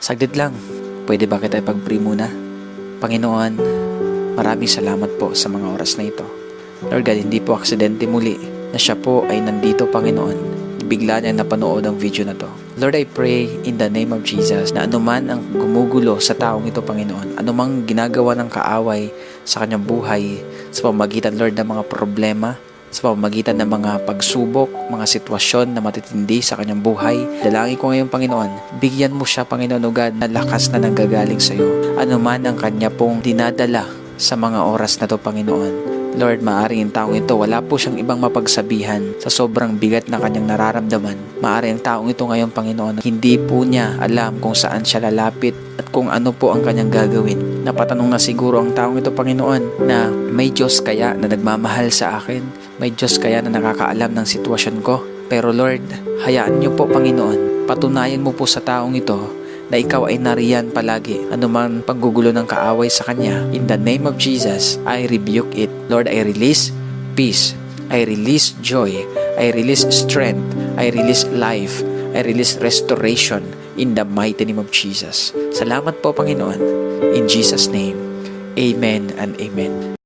Saglit lang, pwede ba kita ipag-pray muna? Panginoon, maraming salamat po sa mga oras na ito. Lord God, hindi po aksidente muli na siya po ay nandito, Panginoon. Bigla niya napanood ang video na to. Lord, I pray in the name of Jesus na anuman ang gumugulo sa taong ito, Panginoon, anumang ginagawa ng kaaway sa kanyang buhay, sa pamamagitan, Lord, ng mga problema, sa pamamagitan ng mga pagsubok, mga sitwasyon na matitindi sa kanyang buhay. Dalangin ko ngayon, Panginoon, bigyan mo siya, Panginoon o God, na lakas na nanggagaling sa iyo. Ano man ang kanya pong dinadala sa mga oras na to, Panginoon. Lord, maaaring ang taong ito, wala po siyang ibang mapagsabihan sa sobrang bigat na kanyang nararamdaman. Maaaring ang taong ito ngayon, Panginoon, hindi po niya alam kung saan siya lalapit at kung ano po ang kanyang gagawin. Napatanong na siguro ang taong ito, Panginoon, na may Diyos kaya na nagmamahal sa akin? May Diyos kaya na nakakaalam ng sitwasyon ko? Pero Lord, hayaan niyo po, Panginoon, patunayan mo po sa taong ito na ikaw ay nariyan palagi. Anuman paggugulo ng kaaway sa kanya, in the name of Jesus, I rebuke it. Lord, I release peace. I release joy. I release strength. I release life. I release restoration in the mighty name of Jesus. Salamat po, Panginoon. In Jesus' name, amen and amen.